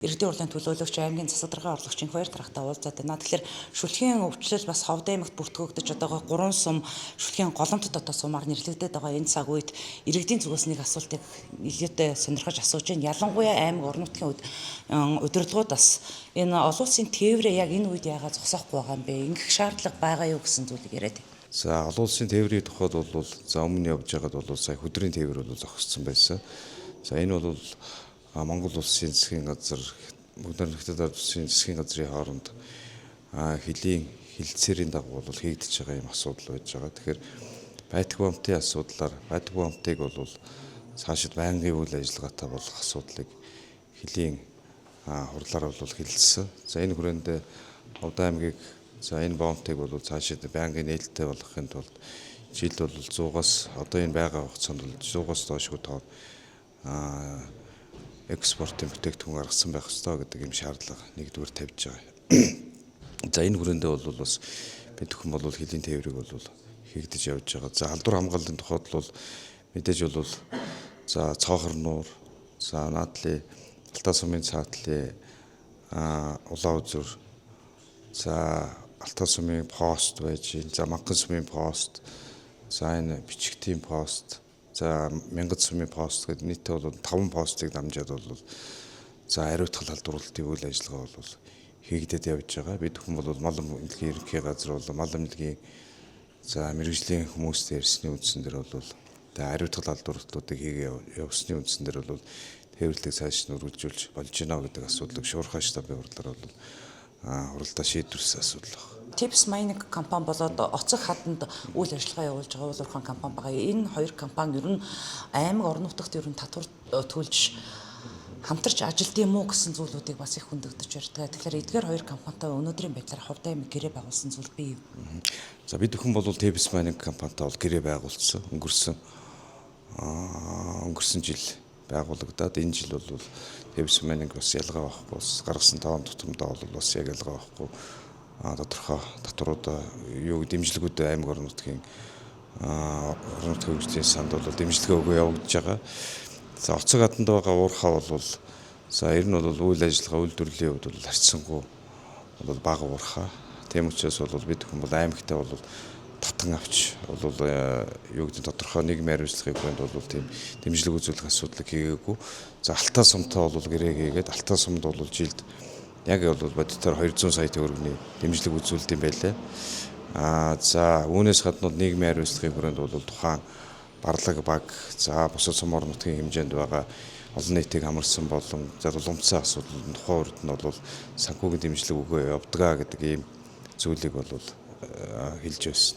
Иргэдийн хурлын төлөөлөгч аймгийн засаг даргын орлогч Инхбаяр Тархтай уулзаад байна. Тэгэхээр шүлхийн өвчлөл бас Ховд аймагт бүртгэгдэж байгаа 3 сум шүлхийн голомт дотоо сумаар нэрлэгдээд байгаа энэ цаг үед иргэдийн зүгээс нэг асуултыг илүүтэй сонирхож асууж байна. Ялангуяа аймаг орон нутгийн удирдлагууд бас энэ олон улсын тээврээ яг энэ үед яагаад зогсоохгүй байгаа юм бэ? Ингэх шаардлага байгаа юу гэсэн зүйлийг яриад. За олон улсын тээврийн тухайд бол за өмнө явж байгаад бол сая хөдрийн тээвэр бол зогссон байсан. За энэ бол Монгол улсын засгийн газар бүгд нэгтгэж улсын засгийн газрын хооронд хөлийн хилцээрийн дагуу бол хийгдэж байгаа юм асуудал байж байгаа. Тэгэхээр Байтг бомтын асуудлаар Байтг бомтыг бол цаашид байнгын үйл ажиллагаатай болох асуудлыг хөлийн хурлаар бол хэлэлцсэн. За энэ хүрээнд Ховд аймгийг за энэ бомтыг бол цаашид байнгын нээлттэй болгохын тулд жил бол 100-аас одоо энэ байгаа хугацаанд бол 100-аас доошгүй тоо экспортын бүтээгдэхүүн гаргасан байх ёстой гэдэг юм шаардлага нэгдүгээр тавьж байгаа. За энэ хүрээндээ бол бас бид бүхэн бол хөлийн тээврийг бол хийгдэж явж байгаа. За халдвар хамгааллын тухайд бол мэдээж бол за цоохор нуур, за наадлын Алтаа сумын цаатлын улаан үзүр, за Алтаа сумын пост байж, за Манган сумын пост, за энэ бичгтийн пост, за Мянган сумын пост гэдэг нийтдээ бол 5 постыг дамжаад бол за хариуцлага халдварлалтын үйл ажиллагаа бол хийгдэж явж байгаа. Бид бүхэн бол мал эмнэлгийн ерөнхий газар бол мал эмнэлгийн за мэргэжлийн хүмүүстэй ярьсны үндсэн дээр бол хариуцлага халдварлалтуудыг хийгээ явсны үндсэн дээр бол тээвэрлэлийг цааш нь үргэлжлүүлж болж гинэ гэдэг асуудлыг шуурхай штабын хурлаар бол хуралдаа шийдвэрлсэн асуудал байна. Tips Mining компани болоод Оцог хаданд үйл ажиллагаа явуулж байгаа уул уурхайн компани байгаа. Энэ хоёр компани ер нь аймаг орон нутагт ер нь татвар төлж хамтарч ажилд юм уу гэсэн зүйлүүдийг бас их хөндөгдөж ярьдаг. Тэгэхээр эдгээр хоёр компанитай өнөөдрийн байдлаар Ховд аймаг гэрээ байгуулсан зүйл бий юу? За бид бүхэн бол Tips Mining компанитай бол гэрээ байгуулсан. Өнгөрсөн жил байгуулагдаад энэ жил бол Tips Mining бас ялгаа байхгүй. Гаргасан таван тутамдаа бол бас яг ялгаа байхгүй. Тодорхой татваруудаа юу дэмжлэгүүд аймаг орон нутгийн хөгжлийн санд бол дэмжлэгээ өгөө явагдаж байгаа. За Оцог хаданд байгаа уурхаа бол за ер нь бол үйл ажиллагаа үйлдвэрлэлийн хувьд бол харьцангуй бол бага уурхаа. Тийм учраас бол бид бүхэн бол аймагтай бол татан авч бол юу гэдэг тодорхой нийгмийн хариуцлагын хүрээнд бол тийм дэмжлэг үзүүлэх асуудлыг хийгээгүй. За Алтаа сумтай бол гэрээ хийгээд Алтаа сумд бол жилд яг бол бодитоор 200 сая төгрөгийн дэмжлэг үзүүлдэг юм байлаа. За үүнээс гадна нийгмийн хариуцлагын хүрээнд бол тухайн барлаг баг за бусад сум орон нутгийн хэмжээнд байгаа олон нийтийг хамарсан болон залуумцсан асуудлын тухайн урд нь бол санхүүгийн дэмжлэг өгөө явдгаа гэдэг ийм зүйлийг бол хэлж байсан.